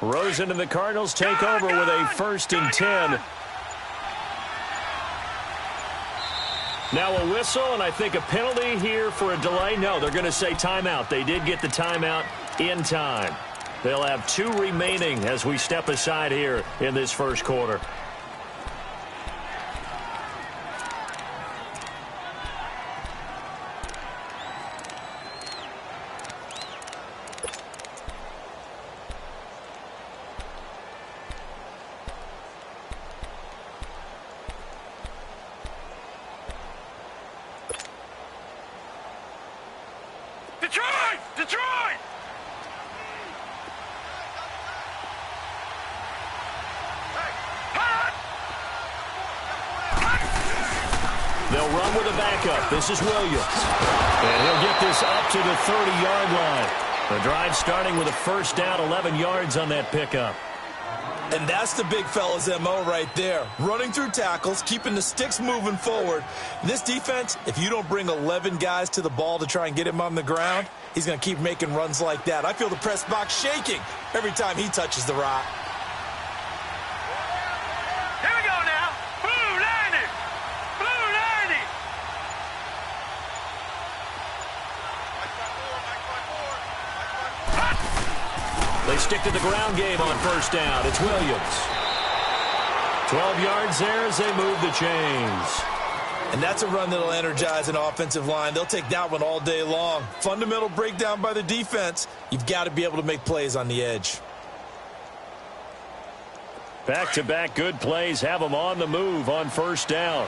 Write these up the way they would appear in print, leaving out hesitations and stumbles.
Rosen and the Cardinals take over with a 1st and 10. Now a whistle, and I think a penalty here for a delay. No, they're going to say timeout. They did get the timeout in time. They'll have 2 remaining as we step aside here in this first quarter. They'll run with a backup. This is Williams. And he'll get this up to the 30-yard line. The drive starting with a 1st down, 11 yards on that pickup. And that's the big fella's MO right there. Running through tackles, keeping the sticks moving forward. This defense, if you don't bring 11 guys to the ball to try and get him on the ground, he's going to keep making runs like that. I feel the press box shaking every time he touches the rock. Here we go now. Blue 90. Blue 90. They stick to the ground game on 1st down. It's Williams. 12 yards there as they move the chains. And that's a run that'll energize an offensive line. They'll take that one all day long. Fundamental breakdown by the defense. You've got to be able to make plays on the edge. Back-to-back good plays have them on the move on 1st down.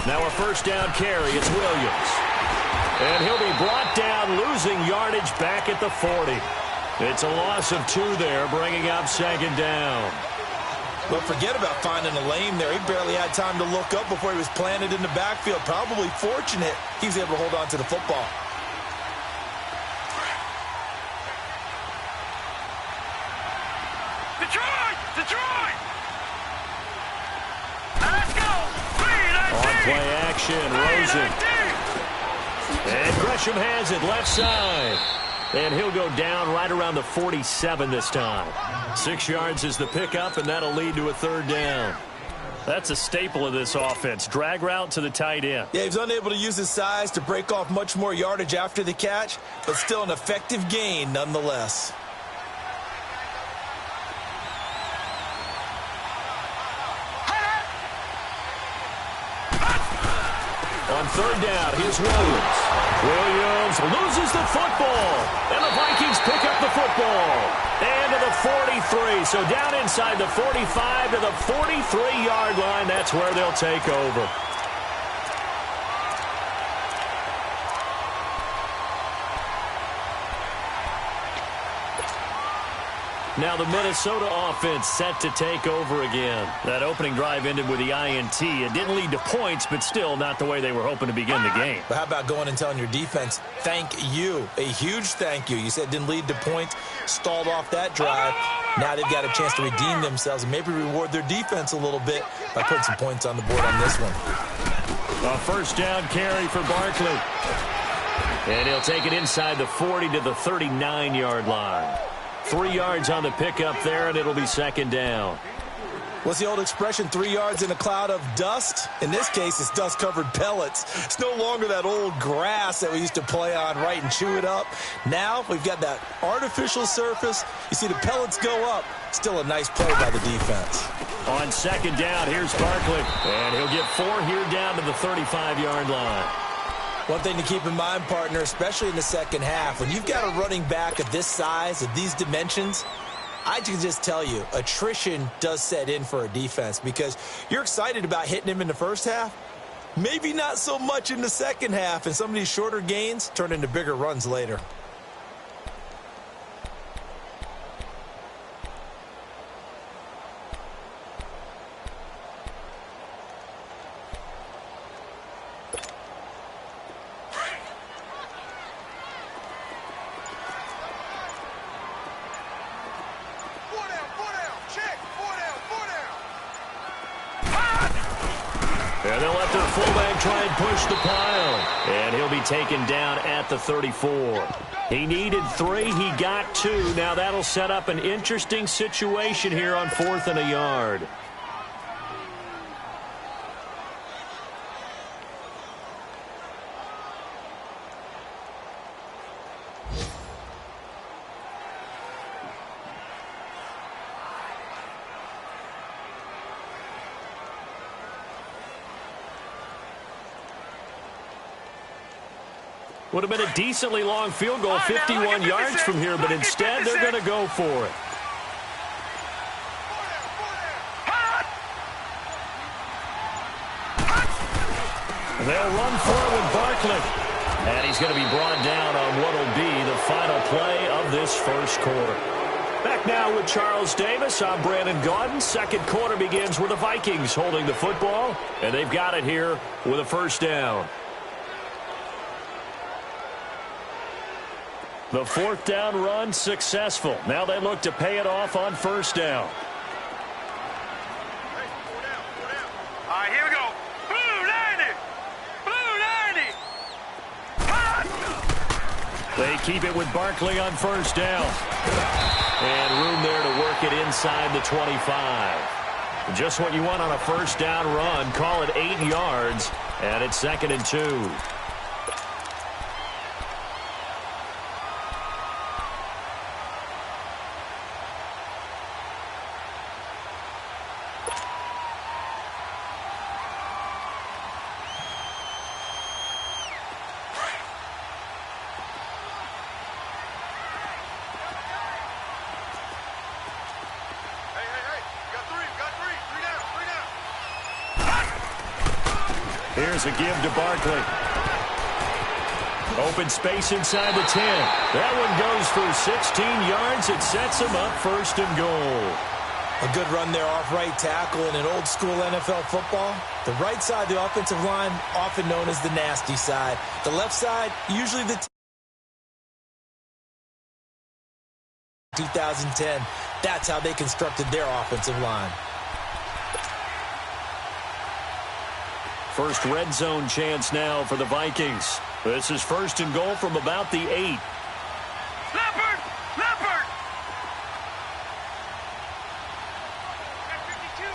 Now a 1st down carry. It's Williams. And he'll be brought down, losing yardage back at the 40. It's a loss of 2 there, bringing up 2nd down. But forget about finding a lane there. He barely had time to look up before he was planted in the backfield. Probably fortunate he was able to hold on to the football. Detroit! Detroit! Let's go! On play action, Rosen. And Gresham has it left side. And he'll go down right around the 47 this time. 6 yards is the pickup, and that'll lead to a 3rd down. That's a staple of this offense. Drag route to the tight end. Yeah, he's unable to use his size to break off much more yardage after the catch, but still an effective gain nonetheless. On 3rd down, here's Williams. Williams loses the football. And the Vikings pick up the football. And to the 43. So down inside the 45 to the 43-yard line. That's where they'll take over. Now the Minnesota offense set to take over again. That opening drive ended with the INT. It didn't lead to points, but still not the way they were hoping to begin the game. But how about going and telling your defense, thank you, a huge thank you. You said it didn't lead to points, stalled off that drive. Now they've got a chance to redeem themselves and maybe reward their defense a little bit by putting some points on the board on this one. A 1st down carry for Barkley. And he'll take it inside the 40 to the 39-yard line. 3 yards on the pickup there, and it'll be 2nd down. What's the old expression, 3 yards in a cloud of dust? In this case, it's dust-covered pellets. It's no longer that old grass that we used to play on, right, and chew it up. Now we've got that artificial surface. You see the pellets go up. Still a nice play by the defense. On 2nd down, here's Barkley. And he'll get 4 here down to the 35-yard line. One thing to keep in mind, partner, especially in the second half, when you've got a running back of this size, of these dimensions, I can just tell you, attrition does set in for a defense because you're excited about hitting him in the first half. Maybe not so much in the second half, and some of these shorter gains turn into bigger runs later. And they'll let their fullback try and push the pile. And he'll be taken down at the 34. He needed 3. He got 2. Now that'll set up an interesting situation here on 4th and a yard. Would have been a decently long field goal, 51 yards from here, but instead they're going to go for it. They'll run for it with Barkley. And he's going to be brought down on what will be the final play of this first quarter. Back now with Charles Davis. I'm Brandon Gaudin. Second quarter begins with the Vikings holding the football, and they've got it here with a first down. The 4th down run successful. Now they look to pay it off on first down. All right, here we go. Blue 90. Blue 90. They keep it with Barkley on first down. And room there to work it inside the 25. Just what you want on a first down run. Call it 8 yards. And it's 2nd and 2. Here's a give to Barkley. Open space inside the 10. That one goes for 16 yards. It sets him up 1st and goal. A good run there off right tackle in an old-school NFL football. The right side of the offensive line, often known as the nasty side. The left side, usually the 2010. That's how they constructed their offensive line. First red zone chance now for the Vikings. This is 1st and goal from about the 8. Leopard! Leopard! 52.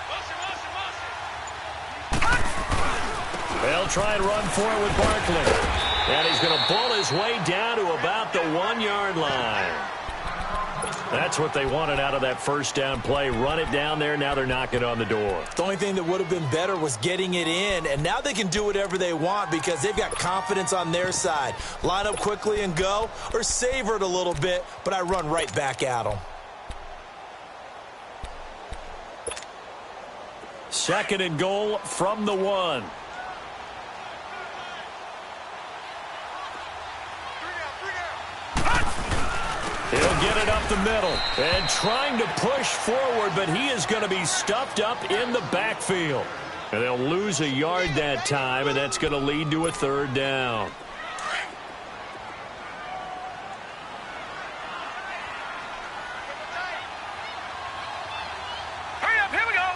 Wilson. They'll try and run for it with Barkley. And he's going to bull his way down to about the 1-yard line. That's what they wanted out of that first down play. Run it down there. Now they're knocking on the door. The only thing that would have been better was getting it in, and now they can do whatever they want because they've got confidence on their side. Line up quickly and go, or savor it a little bit, but I run right back at them. 2nd and goal from the 1. He'll get it up the middle and trying to push forward, but he is going to be stuffed up in the backfield. And they'll lose a yard that time, and that's going to lead to a 3rd down. Hurry up, here we go.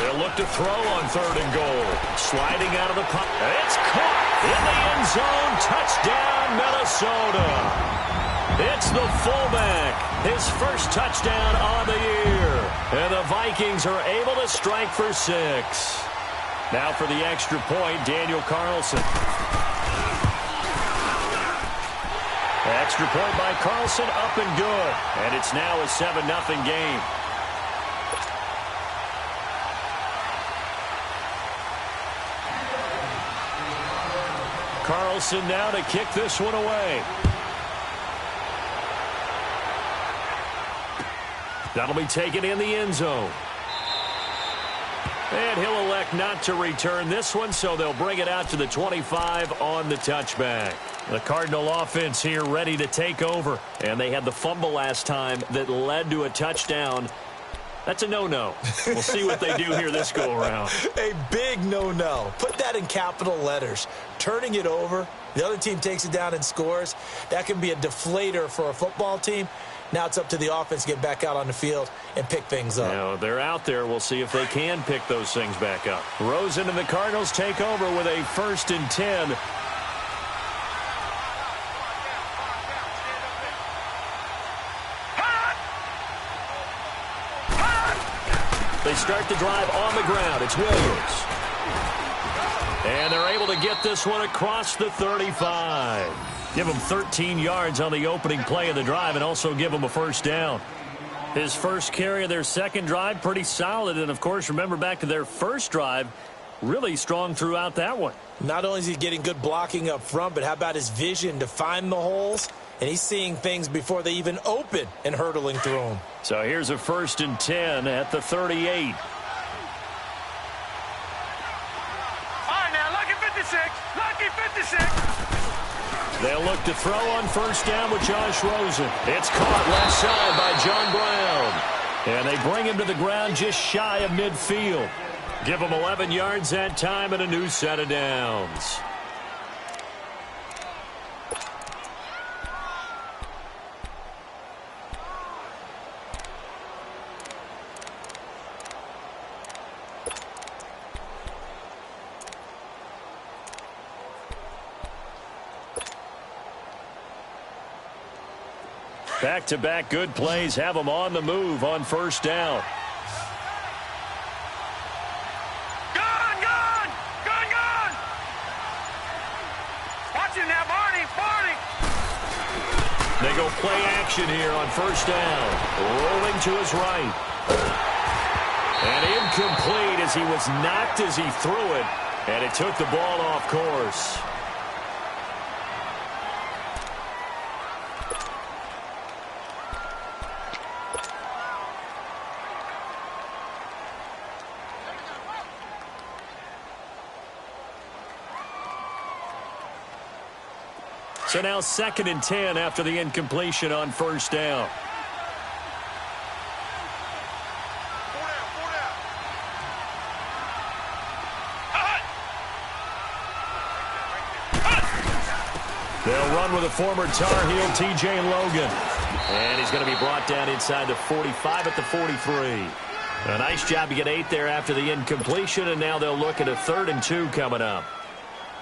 They'll look to throw on 3rd and goal. Sliding out of the pocket. It's caught in the end zone. Touchdown, Minnesota. It's the fullback. His first touchdown on the year. And the Vikings are able to strike for 6. Now for the extra point, Daniel Carlson. Extra point by Carlson, up and good. And it's now a 7-0 game. Carlson now to kick this one away. That'll be taken in the end zone. And he'll elect not to return this one, so they'll bring it out to the 25 on the touchback. The Cardinal offense here ready to take over. And they had the fumble last time that led to a touchdown. That's a no-no. We'll see what they do here this go-around. A big no-no. Put that in capital letters. Turning it over, the other team takes it down and scores. That can be a deflator for a football team. Now it's up to the offense to get back out on the field and pick things up. Now they're out there. We'll see if they can pick those things back up. Rosen and the Cardinals take over with a 1st and 10. They start the drive on the ground. It's Williams. And they're able to get this one across the 35. Give them 13 yards on the opening play of the drive and also give them a 1st down. His first carry of their second drive, pretty solid. And, of course, remember back to their first drive, really strong throughout that one. Not only is he getting good blocking up front, but how about his vision to find the holes? And he's seeing things before they even open and hurtling through them. So here's a 1st and 10 at the 38. All right, now, lucky 56. Lucky 56. They'll look to throw on 1st down with Josh Rosen. It's caught left side by John Brown. And they bring him to the ground just shy of midfield. Give him 11 yards that time and a new set of downs. Back-to-back good plays have them on the move on 1st down. Gone! Watch it now, Barney! They go play action here on 1st down. Rolling to his right. And incomplete as he was knocked as he threw it. And it took the ball off course. So now 2nd and 10 after the incompletion on 1st down. They'll run with a former Tar Heel, TJ Logan. And he's going to be brought down inside the 45 at the 43. A nice job to get 8 there after the incompletion, and now they'll look at a 3rd and 2 coming up.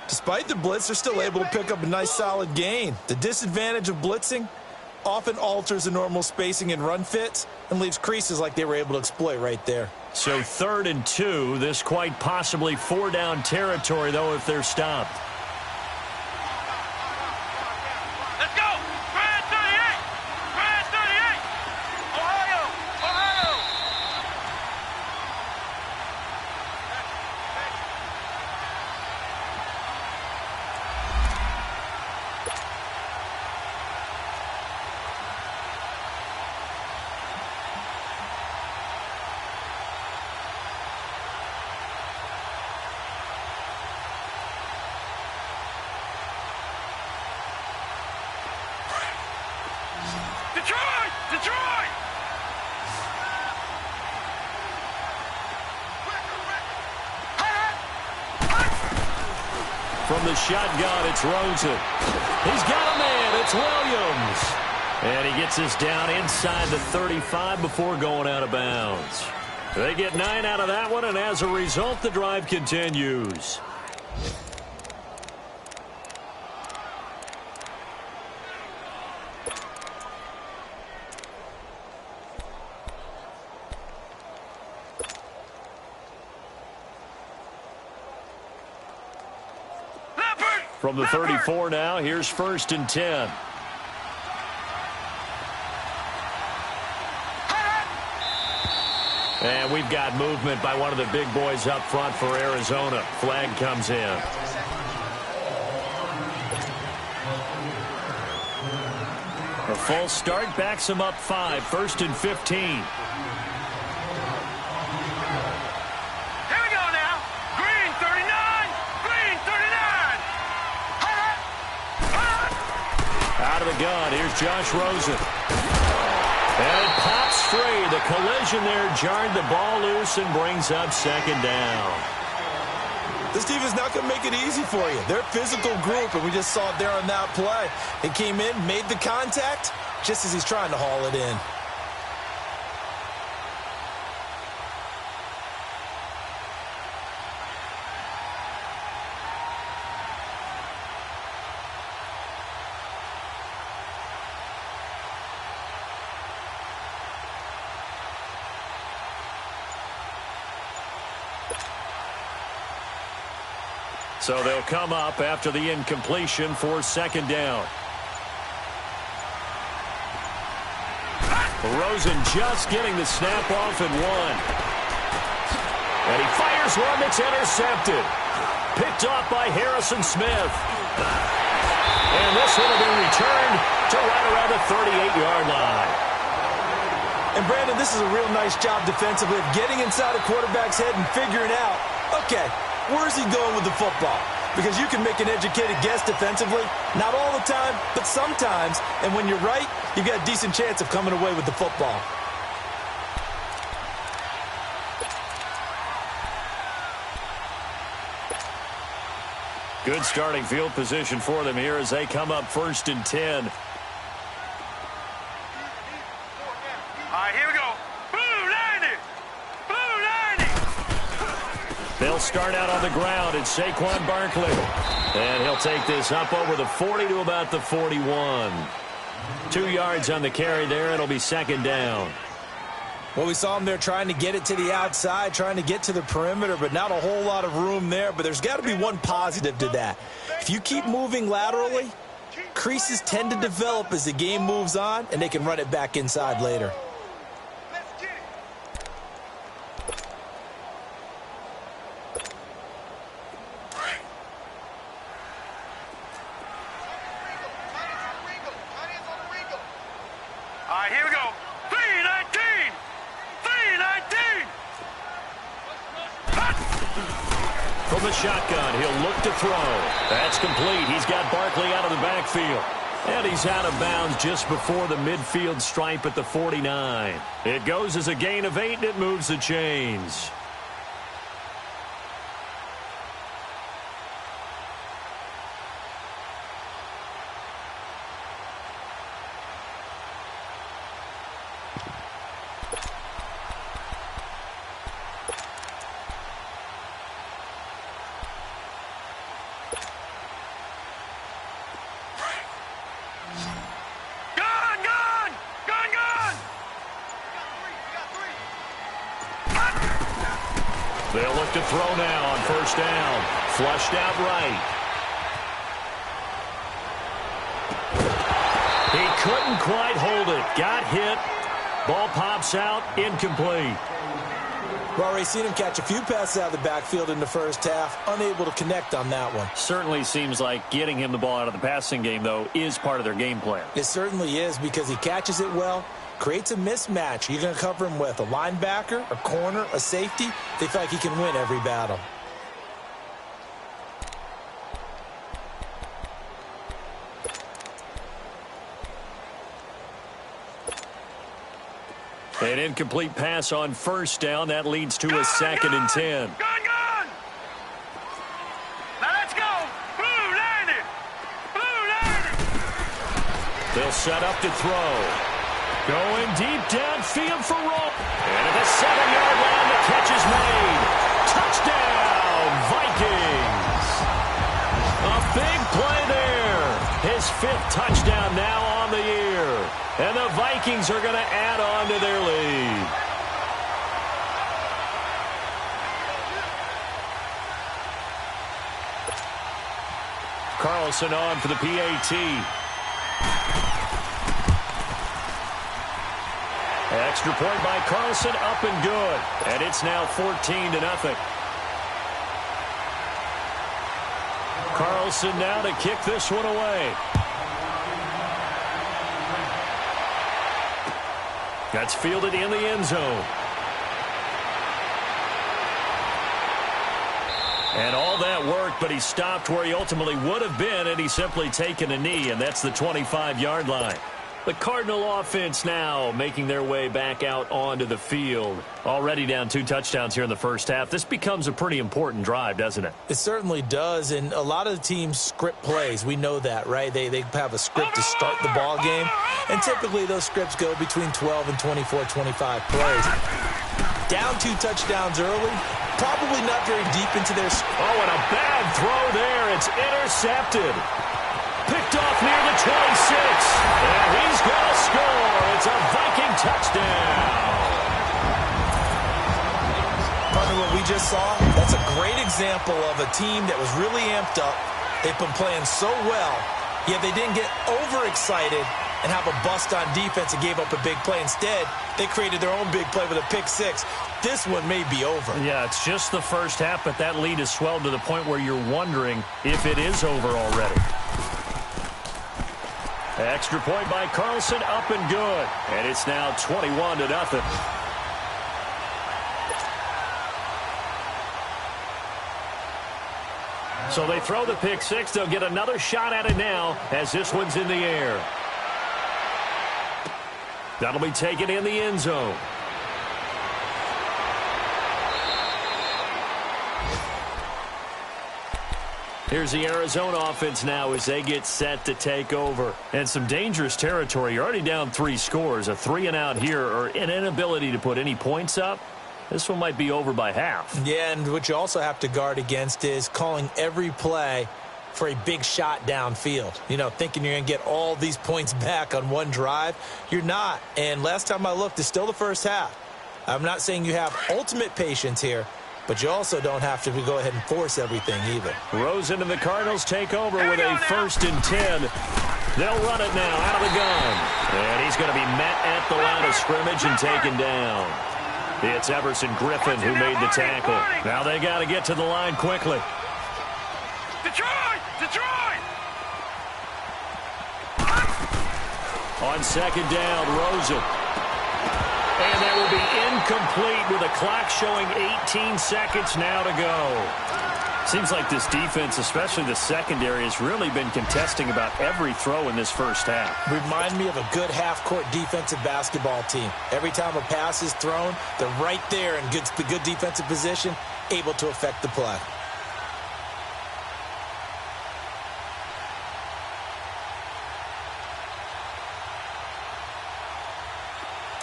Despite the blitz, they're still able to pick up a nice solid gain. The disadvantage of blitzing often alters the normal spacing and run fits and leaves creases like they were able to exploit right there. So 3rd and 2, this quite possibly 4-down territory, though, if they're stopped. Let's go! Grand 38! Grand 38! Ohio! Detroit! From the shotgun, it's Rosen. He's got a man. It's Williams. And he gets us down inside the 35 before going out of bounds. They get 9 out of that one, and as a result, the drive continues. From the 34 now, here's 1st and 10. And we've got movement by one of the big boys up front for Arizona. Flag comes in. A full start backs him up 5, 1st and 15. Out of the gun, here's Josh Rosen. And it pops free. The collision there jarred the ball loose and brings up 2nd down. This defense is not going to make it easy for you. They're a physical group, and we just saw it there on that play. He came in, made the contact, just as he's trying to haul it in. So they'll come up after the incompletion for second down. Rosen just getting the snap off and one. And he fires one that's intercepted. Picked off by Harrison Smith. And this one will be returned to right around the 38-yard line. And, Brandon, this is a real nice job defensively of getting inside a quarterback's head and figuring out, okay, where's he going with the football? Because you can make an educated guess defensively. Not all the time, but sometimes. And when you're right, you've got a decent chance of coming away with the football. Good starting field position for them here as they come up 1st and 10. All right, here we go. Blue 90. Blue 90. They'll start out on the ground. It's Saquon Barkley. And he'll take this up over the 40 to about the 41. 2 yards on the carry there. It'll be second down. Well, we saw him there trying to get it to the outside, trying to get to the perimeter, but not a whole lot of room there. But there's got to be one positive to that. If you keep moving laterally, creases tend to develop as the game moves on, and they can run it back inside later. All right, here we go. 319. 319. From the shotgun, he'll look to throw. That's complete. He's got Barkley out of the backfield. And he's out of bounds just before the midfield stripe at the 49. It goes as a gain of 8, and it moves the chains. They'll look to throw now on 1st down. Flushed out right. He couldn't quite hold it. Got hit. Ball pops out. Incomplete. We've already seen him catch a few passes out of the backfield in the first half. Unable to connect on that one. Certainly seems like getting him the ball out of the passing game, though, is part of their game plan. It certainly is because he catches it well. Creates a mismatch. You're going to cover him with a linebacker, a corner, a safety. They feel like he can win every battle. An incomplete pass on 1st down. That leads to a 2nd and 10. Gun. Now let's go. Blue 90. Blue 90. They'll set up to throw. Going deep downfield for Roll. And at the 7-yard line, the catch is made. Touchdown, Vikings. A big play there. His 5th touchdown now on the year. And the Vikings are going to add on to their lead. Carlson on for the PAT. Extra point by Carlson, up and good. And it's now 14-0. Carlson now to kick this one away. That's fielded in the end zone. And all that worked, but he stopped where he ultimately would have been, and he's simply taken a knee, and that's the 25-yard line. The Cardinal offense now making their way back out onto the field. Already down 2 touchdowns here in the first half. This becomes a pretty important drive, doesn't it? It certainly does, and a lot of the teams script plays. We know that, right? They have a script to start the ball game, and typically those scripts go between 12 and 24, 25 plays. Down 2 touchdowns early, probably not very deep into their... Oh, and a bad throw there. It's intercepted. Picked off near the 26. And he's going to score. It's a Viking touchdown. Partner, what we just saw, that's a great example of a team that was really amped up. They've been playing so well, yet they didn't get overexcited and have a bust on defense and gave up a big play. Instead, they created their own big play with a pick 6. This one may be over. Yeah, it's just the first half, but that lead has swelled to the point where you're wondering if it is over already. Extra point by Carlson, up and good. And it's now 21-0. So they throw the pick 6. They'll get another shot at it now as this one's in the air. That'll be taken in the end zone. Here's the Arizona offense now as they get set to take over. And some dangerous territory. You're already down 3 scores. A 3-and-out here or an inability to put any points up. This one might be over by half. Yeah, and what you also have to guard against is calling every play for a big shot downfield. You know, thinking you're going to get all these points back on one drive. You're not. And last time I looked, it's still the first half. I'm not saying you have ultimate patience here, but you also don't have to go ahead and force everything either. Rosen and the Cardinals take over with a 1st and 10. They'll run it now out of the gun. And he's going to be met at the line of scrimmage and taken down. It's Everson Griffin who made the tackle. Now they got to get to the line quickly. Detroit! Detroit! On 2nd down, Rosen. And that will be incomplete with a clock showing 18 seconds now to go. Seems like this defense, especially the secondary, has really been contesting about every throw in this first half. Remind me of a good half-court defensive basketball team. Every time a pass is thrown, they're right there in the good defensive position, able to affect the play.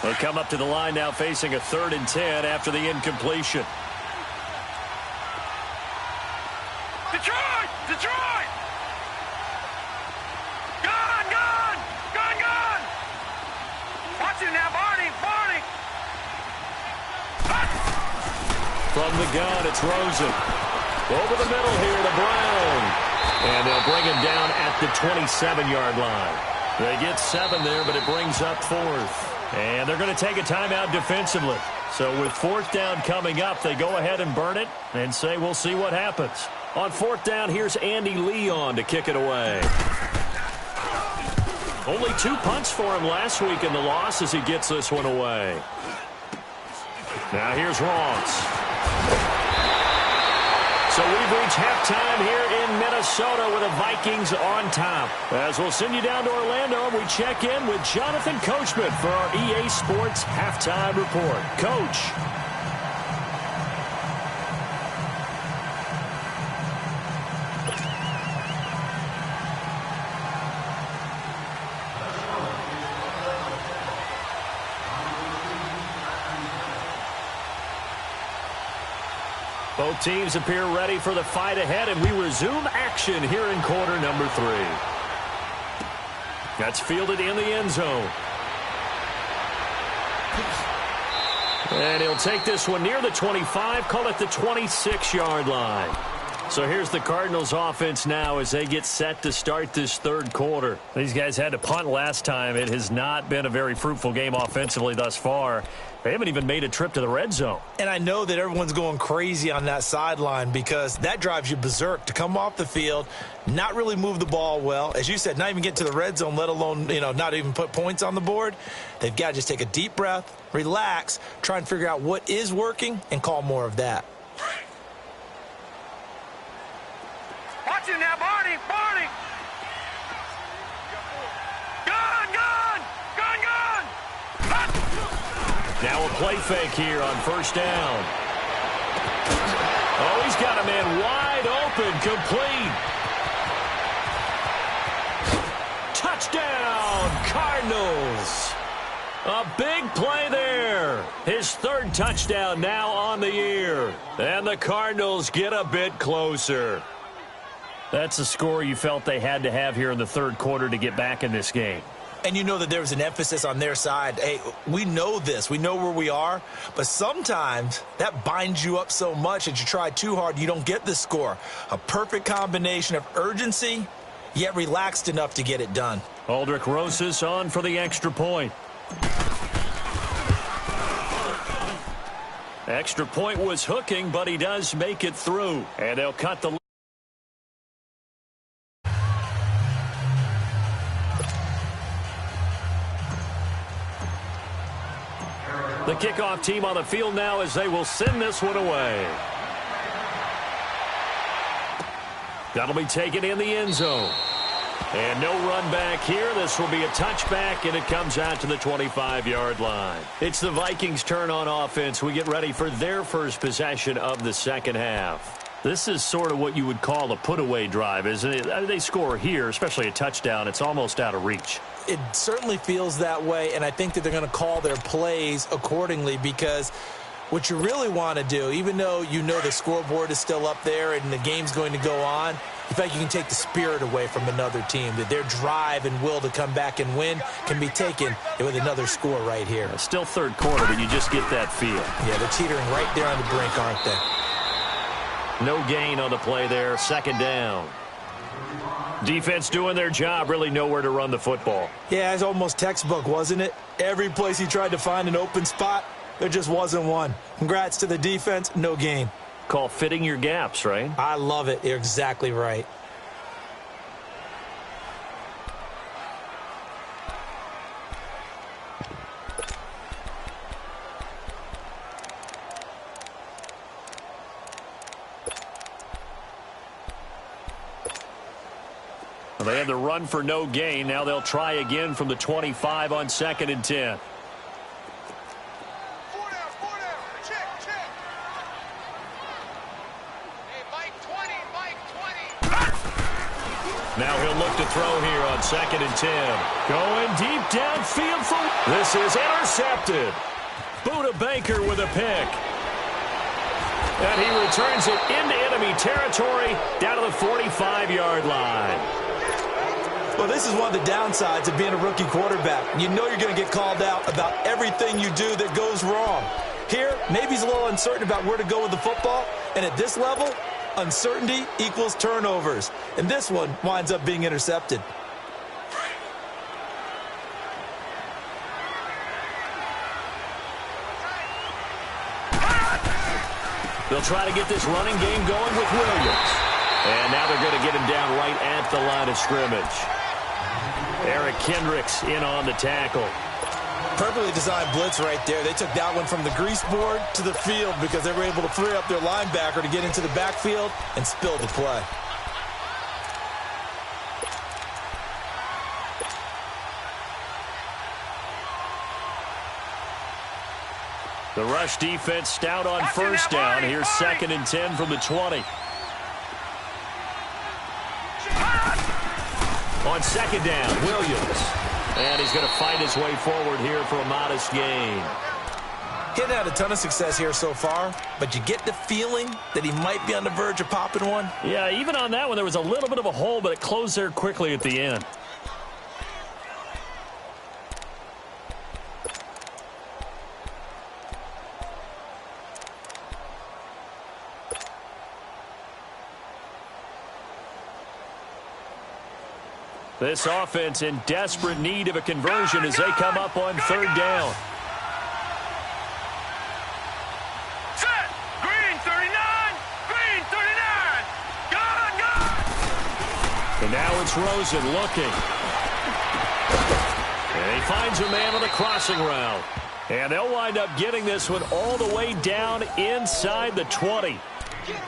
They come up to the line now facing a 3rd and 10 after the incompletion. Detroit! Detroit! Gun! Gun! Gun! Gun! Watch him now, Barney! Barney! From the gun, it's Rosen. Over the middle here to Brown. And they'll bring him down at the 27-yard line. They get 7 there, but it brings up 4th. And they're going to take a timeout defensively. So with 4th down coming up, they go ahead and burn it and say we'll see what happens. On 4th down, here's Andy Leon to kick it away. Only 2 punts for him last week in the loss as he gets this one away. Now here's Ross. So we've reached halftime here in Minnesota with the Vikings on top. As we'll send you down to Orlando, we check in with Jonathan Coachman for our EA Sports Halftime Report. Coach. Both teams appear ready for the fight ahead, and we resume action here in quarter number 3. That's fielded in the end zone. And he'll take this one near the 25, call it the 26-yard line. So here's the Cardinals offense now as they get set to start this 3rd quarter. These guys had to punt last time. It has not been a very fruitful game offensively thus far. They haven't even made a trip to the red zone. And I know that everyone's going crazy on that sideline because that drives you berserk to come off the field, not really move the ball well. As you said, not even get to the red zone, let alone, not even put points on the board. They've got to just take a deep breath, relax, try and figure out what is working, and call more of that. Watch him now, Barney! Barney! Gun! Gun! Now a play fake here on first down. Oh, he's got a man wide open, complete. Touchdown, Cardinals. A big play there. His third touchdown now on the year. And the Cardinals get a bit closer. That's a score you felt they had to have here in the third quarter to get back in this game. And you know that there was an emphasis on their side. Hey, we know this. We know where we are. But sometimes that binds you up so much that you try too hard, you don't get the score. A perfect combination of urgency, yet relaxed enough to get it done. Aldrich Rosas on for the extra point. Extra point was hooking, but he does make it through. And they'll cut the... The kickoff team on the field now as they will send this one away. That'll be taken in the end zone. And no run back here. This will be a touchback, and it comes out to the 25-yard line. It's the Vikings' turn on offense. We get ready for their first possession of the second half. This is sort of what you would call a put-away drive, isn't it? They score here, especially a touchdown. It's almost out of reach. It certainly feels that way, and I think that they're going to call their plays accordingly because what you really want to do, even though you know the scoreboard is still up there and the game's going to go on, in fact, you can take the spirit away from another team, that their drive and will to come back and win can be taken with another score right here. Still third quarter, but you just get that feel. Yeah, they're teetering right there on the brink, aren't they? No gain on the play there, second down. Defense doing their job, really nowhere to run the football. Yeah, it's almost textbook, wasn't it? Every place he tried to find an open spot, there just wasn't one. Congrats to the defense, no gain. Call fitting your gaps, right? I love it. You're exactly right. They had the run for no gain. Now they'll try again from the 25 on 2nd and 10. Now he'll look to throw here on 2nd and 10. Going deep downfield for... This is intercepted. Buda Baker with a pick. And he returns it into enemy territory down to the 45-yard line. Well, this is one of the downsides of being a rookie quarterback. You know you're going to get called out about everything you do that goes wrong. Here, maybe he's a little uncertain about where to go with the football. And at this level, uncertainty equals turnovers. And this one winds up being intercepted. They'll try to get this running game going with Williams. And now they're going to get him down right at the line of scrimmage. Eric Kendricks in on the tackle. Perfectly designed blitz right there. They took that one from the grease board to the field because they were able to free up their linebacker to get into the backfield and spill the play. The rush defense stout on first down. Here's 2nd and 10 from the 20. On 2nd down, Williams. And he's going to fight his way forward here for a modest gain. He hasn't had a ton of success here so far, but you get the feeling that he might be on the verge of popping one. Yeah, even on that one, there was a little bit of a hole, but it closed there quickly at the end. This offense in desperate need of a conversion as they come up on 3rd down. Set. Green 39. Green 39. Go. And now it's Rosen looking. And he finds a man on the crossing route. And they'll wind up getting this one all the way down inside the 20.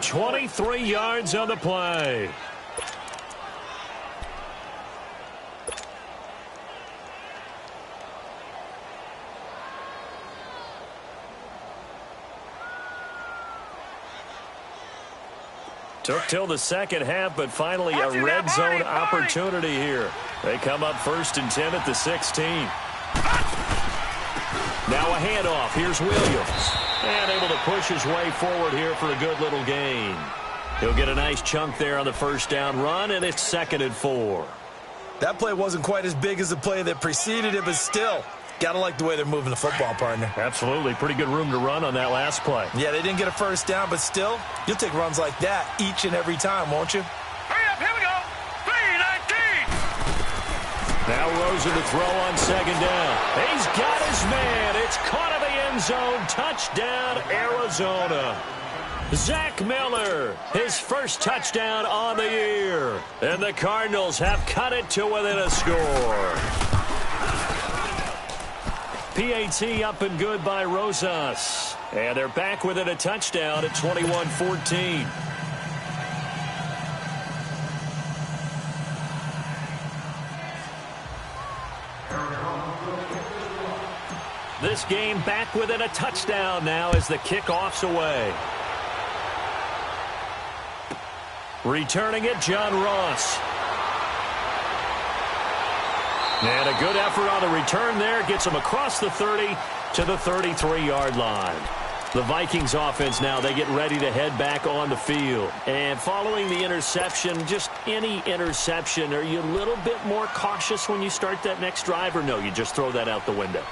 23 yards on the play. Took till the second half, but finally a red zone opportunity here. They come up 1st and 10 at the 16. Now a handoff. Here's Williams. And able to push his way forward here for a good little gain. He'll get a nice chunk there on the first down run, and it's 2nd and 4. That play wasn't quite as big as the play that preceded it, but still, got to like the way they're moving the football, partner. Absolutely. Pretty good room to run on that last play. Yeah, they didn't get a first down, but still, you'll take runs like that each and every time, won't you? Hurry up, here we go. 3-19. Now Rosen to throw on 2nd down. He's got his man. It's caught in the end zone. Touchdown, Arizona. Zach Miller, his first touchdown on the year. And the Cardinals have cut it to within a score. PAT up and good by Rosas. And they're back within a touchdown at 21-14. This game back within a touchdown now as the kickoff's away. Returning it, John Ross. And a good effort on the return there. Gets him across the 30 to the 33-yard line. The Vikings offense now, they get ready to head back on the field. And following the interception, just any interception, are you a little bit more cautious when you start that next drive, or no, you just throw that out the window?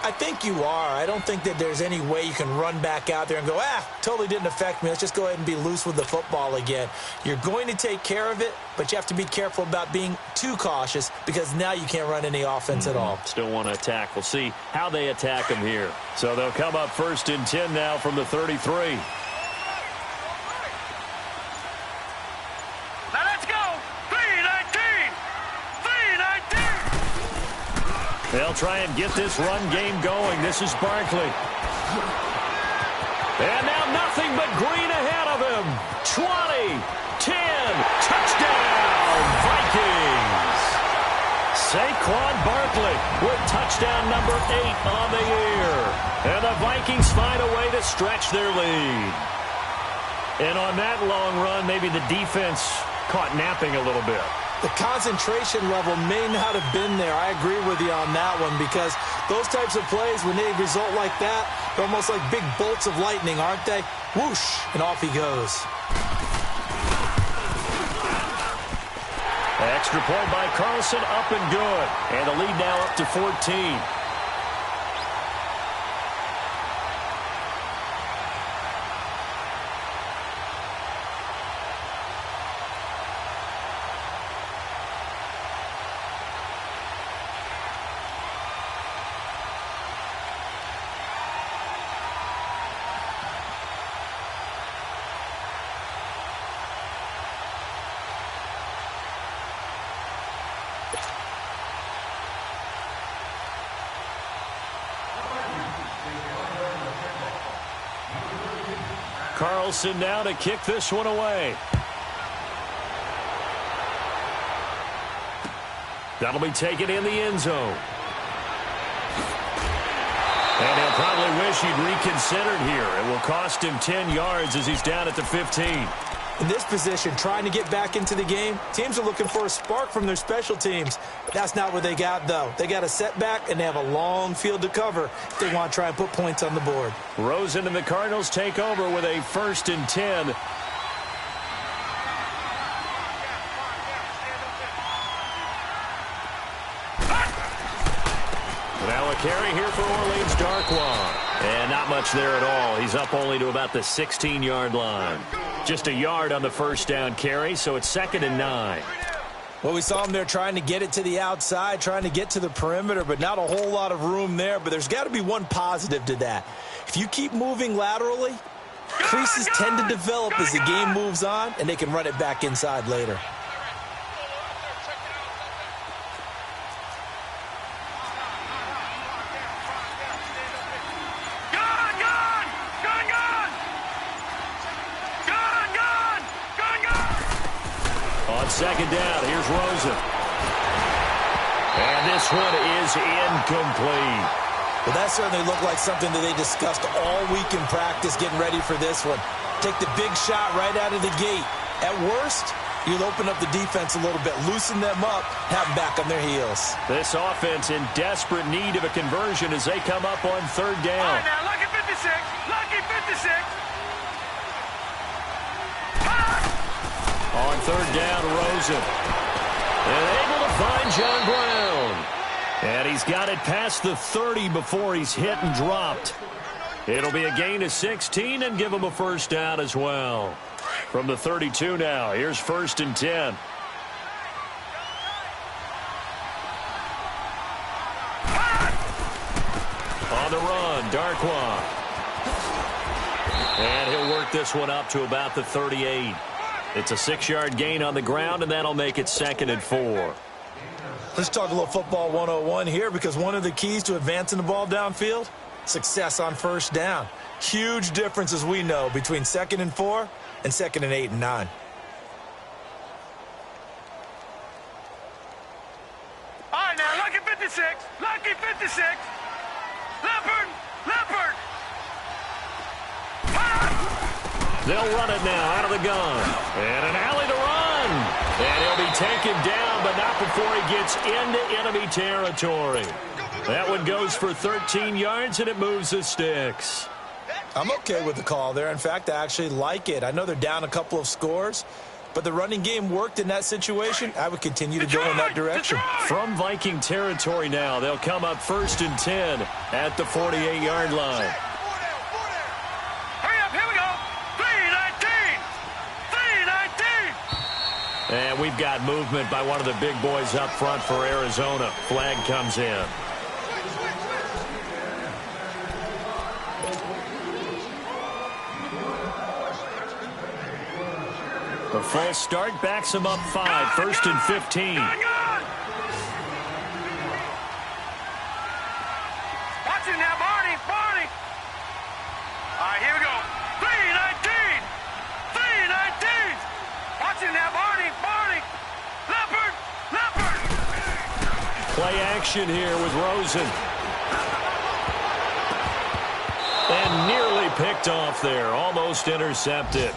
I think you are. I don't think that there's any way you can run back out there and go, totally didn't affect me. Let's just go ahead and be loose with the football again. You're going to take care of it, but you have to be careful about being too cautious because now you can't run any offense at all. Still want to attack. We'll see how they attack them here. So they'll come up 1st and 10 now from the 33. Now let's go. 3-19. 3-19. They'll try and get this run game going. This is Barkley. And now nothing but green ahead of him. 20, 10, touchdown, Vikings. Saquon Barkley with touchdown number 8 on the year. And the Vikings find a way to stretch their lead. And on that long run, maybe the defense caught napping a little bit. The concentration level may not have been there. I agree with you on that one because those types of plays, when they result like that, they're almost like big bolts of lightning, aren't they? Whoosh, and off he goes. Extra point by Carlson, up and good. And the lead now up to 14. Carlson now to kick this one away. That'll be taken in the end zone. And he'll probably wish he'd reconsidered here. It will cost him 10 yards as he's down at the 15. In this position, trying to get back into the game, teams are looking for a spark from their special teams. But that's not what they got, though. They got a setback, and they have a long field to cover if they want to try and put points on the board. Rosen and the Cardinals take over with a 1st and 10. Now a carry here for Orleans Darkwa. And not much there at all. He's up only to about the 16-yard line. Just a yard on the first down carry, so it's 2nd and 9. Well, we saw him there trying to get it to the outside, trying to get to the perimeter, but not a whole lot of room there. But there's got to be one positive to that. If you keep moving laterally, creases tend to develop as the game moves on, and they can run it back inside later. Second down, here's Rosen. And this one is incomplete. Well, that certainly looked like something that they discussed all week in practice getting ready for this one. Take the big shot right out of the gate. At worst, you'll open up the defense a little bit, loosen them up, have them back on their heels. This offense in desperate need of a conversion as they come up on third down. All right, now, lucky 56. Lucky 56. On third down, Rosen. And able to find John Brown. And he's got it past the 30 before he's hit and dropped. It'll be a gain of 16 and give him a first down as well. From the 32 now, here's 1st and 10. On the run, Darkwa. And he'll work this one up to about the 38. It's a 6-yard gain on the ground, and that'll make it 2nd and 4. Let's talk a little football 101 here, because one of the keys to advancing the ball downfield, success on first down. Huge difference, as we know, between 2nd and 4 and 2nd and 8 and 9. All right, now, lucky 56. Lucky 56. Leopard. Leopard. They'll run it now out of the gun. And an alley to run. And he'll be taken down, but not before he gets into enemy territory. That one goes for 13 yards, and it moves the sticks. I'm okay with the call there. In fact, I actually like it. I know they're down a couple of scores, but the running game worked in that situation. I would continue to go in that direction. From Viking territory now, they'll come up 1st and 10 at the 48-yard line. Hurry up, here we go. 319. 319. And we've got movement by one of the big boys up front for Arizona. Flag comes in. The full start backs him up 5, 1st and 15. Gun. Watch it now, Barney. Barney. All right, here we go. 319. 319. Watch it now, Barney. Barney. Leopard. Leopard. Play action here with Rosen. And nearly picked off there. Almost intercepted.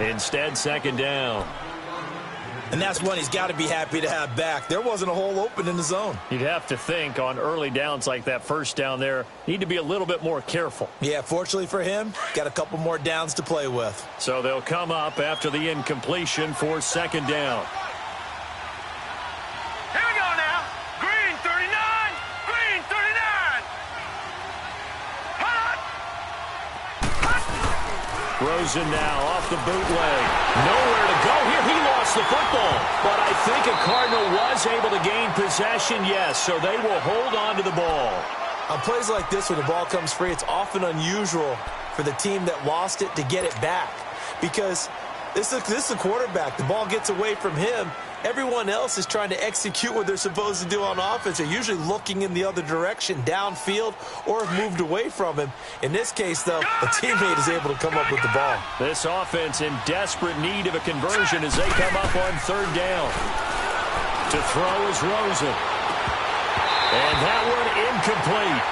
Instead, 2nd down. And that's one he's got to be happy to have back. There wasn't a hole open in the zone. You'd have to think on early downs like that first down there, need to be a little bit more careful. Yeah, fortunately for him, got a couple more downs to play with. So they'll come up after the incompletion for 2nd down. Here we go now. Green 39. Green 39. Hot. Rosen now off the bootleg. Nowhere to go here. He lost the football. But I think a Cardinal was able to gain possession, yes. So they will hold on to the ball. On plays like this, when the ball comes free, it's often unusual for the team that lost it to get it back. Because this is a quarterback. The ball gets away from him. Everyone else is trying to execute what they're supposed to do on offense. They're usually looking in the other direction, downfield, or have moved away from him. In this case, though, a teammate is able to come up with the ball. This offense in desperate need of a conversion as they come up on 3rd down. To throw is Rosen. And that one incomplete.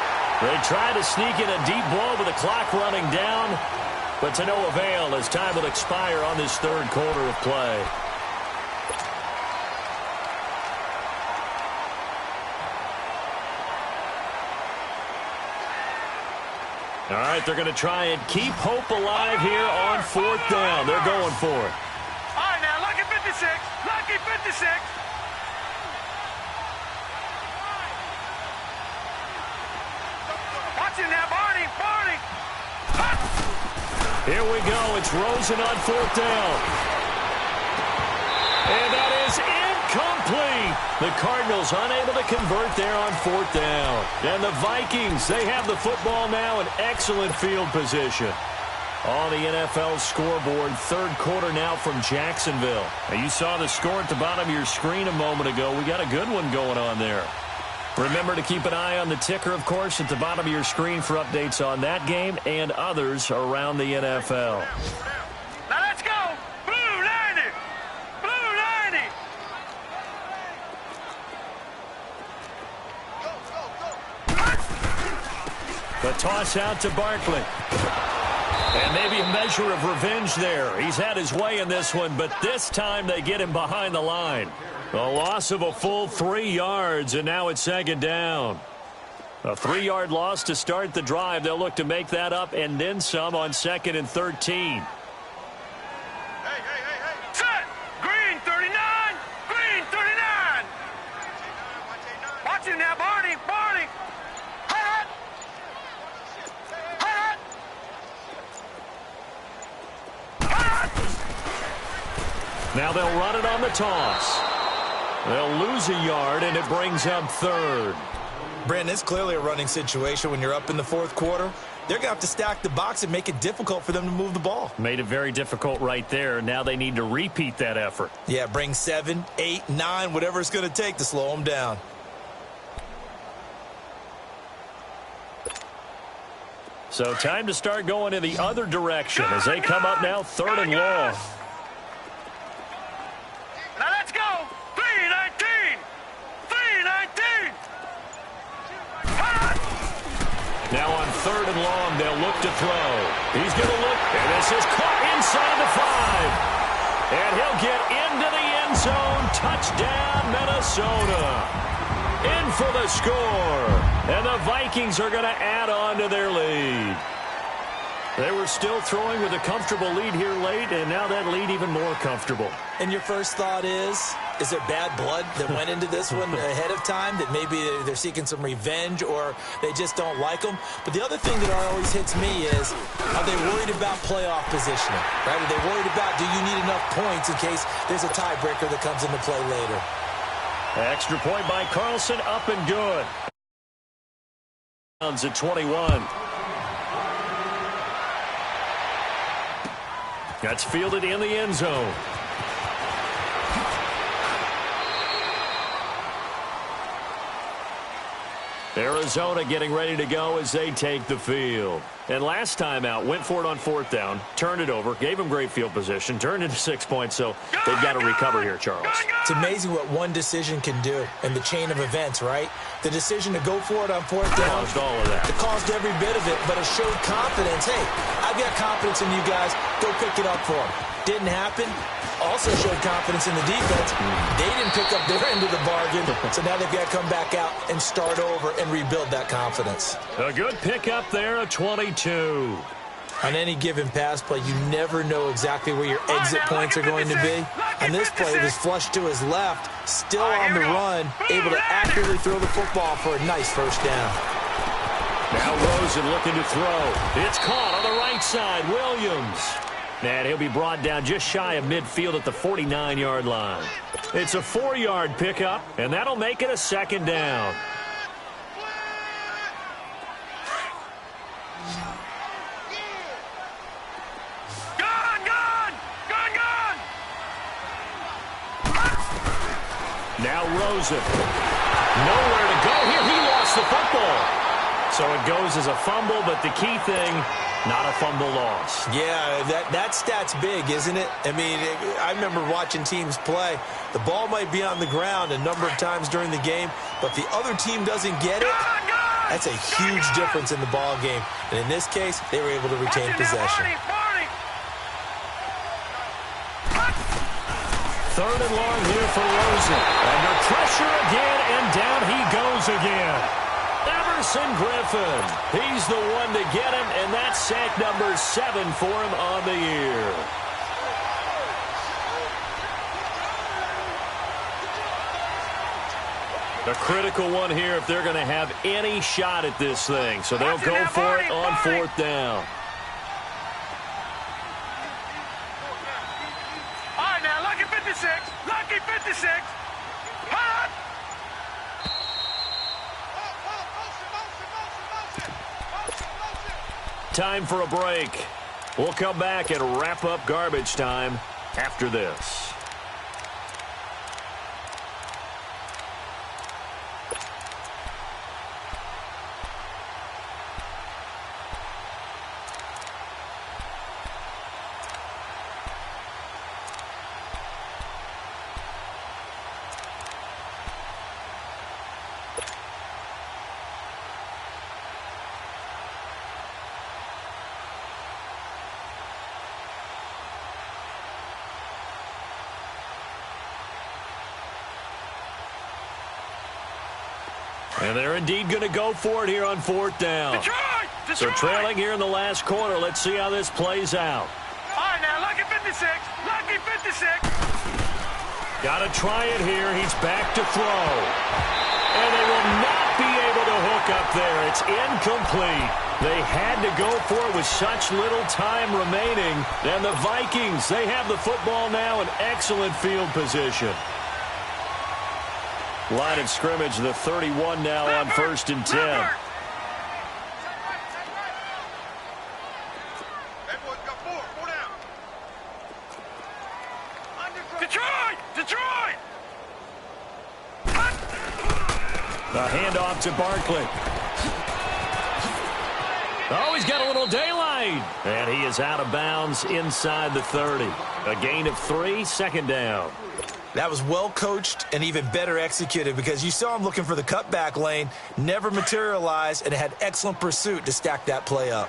They try to sneak in a deep blow with the clock running down, but to no avail as time will expire on this 3rd quarter of play. All right, they're going to try and keep hope alive here on 4th down. They're going for it. All right, now, lucky 56. Lucky 56. Watch it now, Barney. Barney. Here we go. It's Rosen on 4th down. And that is incomplete. The Cardinals unable to convert there on 4th down. And the Vikings, they have the football now in excellent field position. On the NFL scoreboard, 3rd quarter now from Jacksonville. Now, you saw the score at the bottom of your screen a moment ago. We got a good one going on there. Remember to keep an eye on the ticker, of course, at the bottom of your screen for updates on that game and others around the NFL. Now let's go. Blue 90. Blue 90. The toss out to Barkley. And maybe a measure of revenge there. He's had his way in this one, but this time they get him behind the line. A loss of a full 3 yards, and now it's second down. A 3-yard loss to start the drive. They'll look to make that up and then some on 2nd and 13. Set! Green 39! Green 39! Watch him now, Barney! Barney! Hot! Hot! Hot! Now they'll run it on the toss. They'll lose a yard, and it brings up 3rd. Brandon, it's clearly a running situation when you're up in the 4th quarter. They're going to have to stack the box and make it difficult for them to move the ball. Made it very difficult right there. Now they need to repeat that effort. Yeah, bring 7, 8, 9, whatever it's going to take to slow them down. So time to start going in the other direction as they come up now 3rd and long. Now let's go! 3-19! 3-19! Hot! Now on 3rd and long, they'll look to throw. He's going to look, and this is caught inside the 5. And he'll get into the end zone. Touchdown, Minnesota. In for the score. And the Vikings are going to add on to their lead. They were still throwing with a comfortable lead here late, and now that lead even more comfortable. And your first thought is there bad blood that went into this one ahead of time, that maybe they're seeking some revenge or they just don't like them? But the other thing that always hits me is, are they worried about playoff positioning? Right? Are they worried about, do you need enough points in case there's a tiebreaker that comes into play later? Extra point by Carlson, up and good. At 21. That's fielded in the end zone. Arizona getting ready to go as they take the field. And last time out, went for it on 4th down, turned it over, gave them great field position, turned into 6 points, so they've got to recover here, Charles. It's amazing what one decision can do in the chain of events, right? The decision to go for it on 4th down. Caused all of that. It caused every bit of it, but it showed confidence. Hey, I've got confidence in you guys. Go pick it up for them. Didn't happen. Also showed confidence in the defense. They didn't pick up their end of the bargain, so now they've got to come back out and start over and rebuild that confidence. A good pickup there, a 22. On any given pass play, you never know exactly where your exit points are going to be. On this play, it was flushed to his left, still on the run, able to accurately throw the football for a nice first down. Now Rosen looking to throw. It's caught on the right side. Williams. And he'll be brought down just shy of midfield at the 49-yard line. It's a 4-yard pickup, and that'll make it a 2nd down. Now Rosen. Nowhere to go here. He lost the football. So it goes as a fumble, but the key thing, not a fumble loss. Yeah, that stat's big, isn't it? I mean, I remember watching teams play. The ball might be on the ground a number of times during the game, but the other team doesn't get it. That's a huge difference in the ball game. And in this case, they were able to retain possession. 3rd and long here for Rosen. Under pressure again, and down he goes again. Everson Griffin. He's the one to get him, and that's sack number 7 for him on the year. A critical one here if they're going to have any shot at this thing. So they'll go for it on 4th down. All right, now, lucky 56. Lucky 56. Hot! Time for a break. We'll come back and wrap up garbage time after this. And they're indeed going to go for it here on 4th down. Detroit! So trailing here in the last quarter. Let's see how this plays out. All right, now, lucky 56. Lucky 56. Got to try it here. He's back to throw. And they will not be able to hook up there. It's incomplete. They had to go for it with such little time remaining. And the Vikings, they have the football now in excellent field position. Line of scrimmage, the 31 now on 1st and 10. Detroit! Detroit! The handoff to Barkley. Oh, he's got a little daylight. And he is out of bounds inside the 30. A gain of 3, 2nd down. That was well coached and even better executed because you saw him looking for the cutback lane, never materialized, and had excellent pursuit to stack that play up.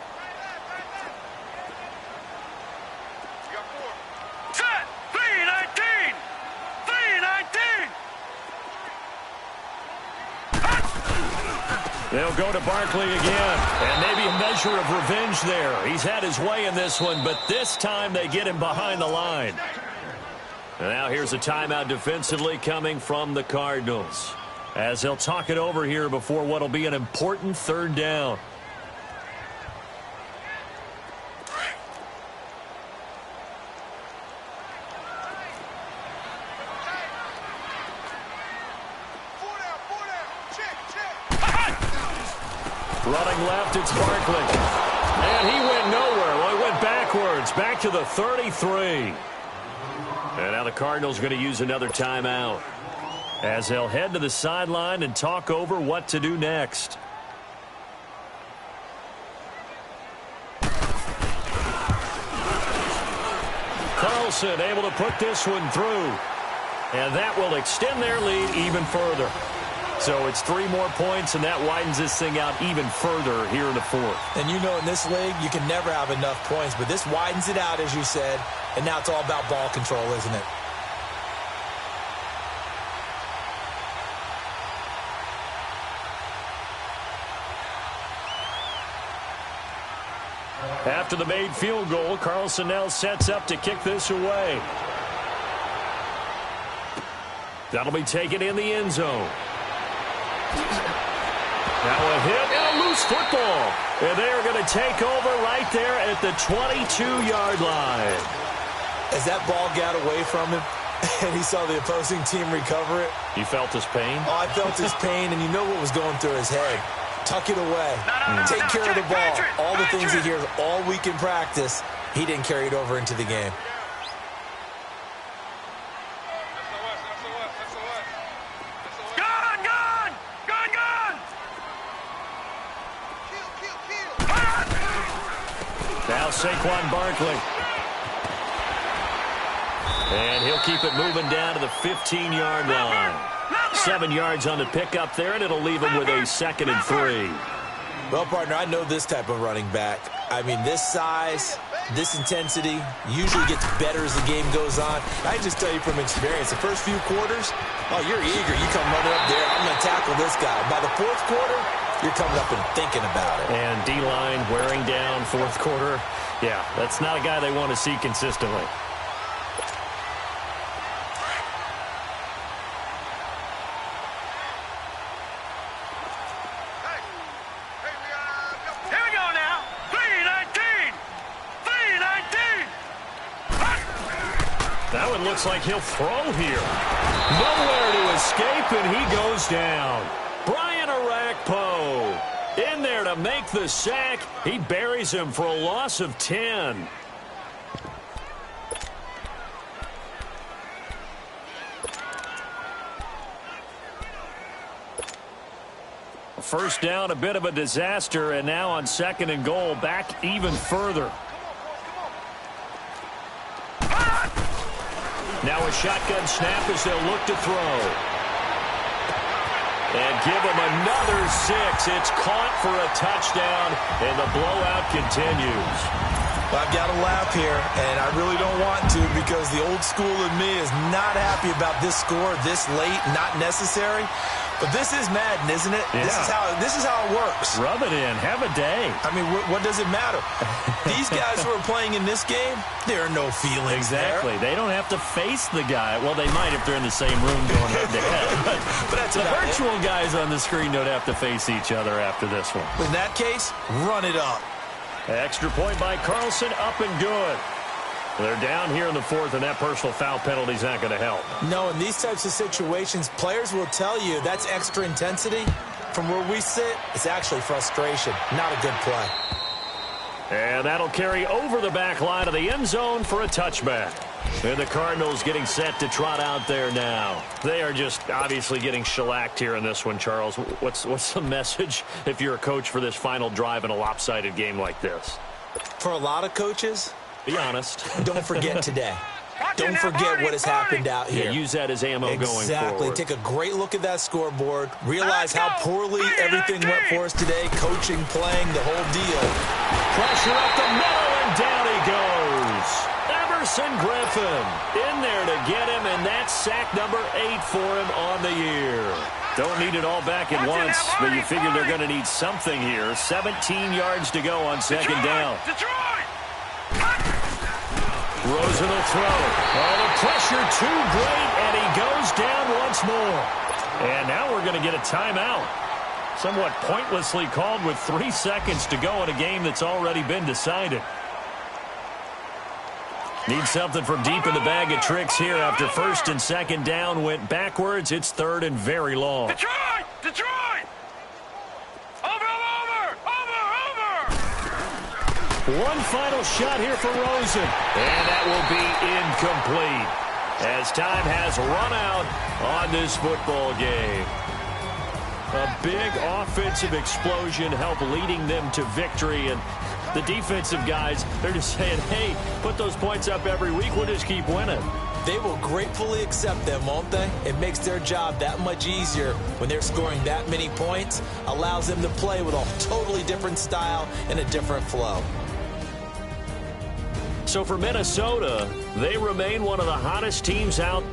Set! 319! 319! They'll go to Barkley again. And maybe a measure of revenge there. He's had his way in this one, but this time they get him behind the line. And now here's a timeout defensively coming from the Cardinals, as they'll talk it over here before what will be an important 3rd down. Running left, it's Barkley. And he went nowhere. Well, he went backwards, back to the 33. And now the Cardinals are going to use another timeout, as they'll head to the sideline and talk over what to do next. Carlson able to put this one through. And that will extend their lead even further. So it's 3 more points, and that widens this thing out even further here in the 4th. And you know in this league, you can never have enough points, but this widens it out, as you said, and now it's all about ball control, isn't it? After the made field goal, Carlson now sets up to kick this away. That'll be taken in the end zone. Now a hit and a loose football. And they are going to take over right there at the 22-yard line. As that ball got away from him and he saw the opposing team recover it. You felt his pain? Oh, I felt his pain, and you know what was going through his head. Tuck it away. Take care of the ball. All the things he hears all week in practice, he didn't carry it over into the game. Now Saquon Barkley. And he'll keep it moving down to the 15-yard line. 7 yards on the pickup there, and it'll leave him with a 2nd and 3. Well, partner, I know this type of running back. I mean, this size, this intensity usually gets better as the game goes on. I just tell you from experience, the first few quarters, oh, you're eager. You come running up there, I'm going to tackle this guy. By the 4th quarter, you're coming up and thinking about it. And D-line wearing down 4th quarter. Yeah, that's not a guy they want to see consistently. That one looks like he'll throw here. Nowhere to escape, and he goes down. Brian Arakpo in there to make the sack. He buries him for a loss of 10. First down, a bit of a disaster, and now on 2nd and goal, back even further. Now a shotgun snap as they'll look to throw. And give him another 6. It's caught for a touchdown, and the blowout continues. Well, I've got to laugh here, and I really don't want to because the old school in me is not happy about this score this late, not necessary. But this is Madden, isn't it? Yeah. This is how it works. Rub it in. Have a day. I mean, what does it matter? These guys who are playing in this game, there are no feelings Exactly. there. They don't have to face the guy. Well, they might if they're in the same room going head-to-head. But that's the about virtual guys on the screen don't have to face each other after this one. In that case, run it up. Extra point by Carlson, up and good. They're down here in the fourth, and that personal foul penalty is not going to help. No, in these types of situations, players will tell you that's extra intensity. From where we sit, it's actually frustration, not a good play. And that'll carry over the back line of the end zone for a touchback. And the Cardinals getting set to trot out there now. They are just obviously getting shellacked here in this one, Charles. What's the message if you're a coach for this final drive in a lopsided game like this? For a lot of coaches, be honest. Don't forget today. Don't forget what has happened out here. Yeah, use that as ammo going forward. Exactly. Take a great look at that scoreboard. Realize how poorly everything went for us today. Coaching, playing, the whole deal. Pressure up the middle, and down he goes. Emerson Griffin in there to get him, and that's sack number 8 for him on the year. Don't need it all back at once, but you figure they're going to need something here. 17 yards to go on second down. Rosen will throw. Oh, the pressure too great, and he goes down once more. And now we're going to get a timeout. Somewhat pointlessly called with 3 seconds to go in a game that's already been decided. Need something from deep in the bag of tricks here after first and second down went backwards. It's third and very long. Detroit! Detroit! Over! One final shot here for Rosen. And that will be incomplete as time has run out on this football game. A big offensive explosion helped leading them to victory. And the defensive guys, they're just saying, hey, put those points up every week. We'll just keep winning. They will gratefully accept them, won't they? It makes their job that much easier when they're scoring that many points. Allows them to play with a totally different style and a different flow. So for Minnesota, they remain one of the hottest teams out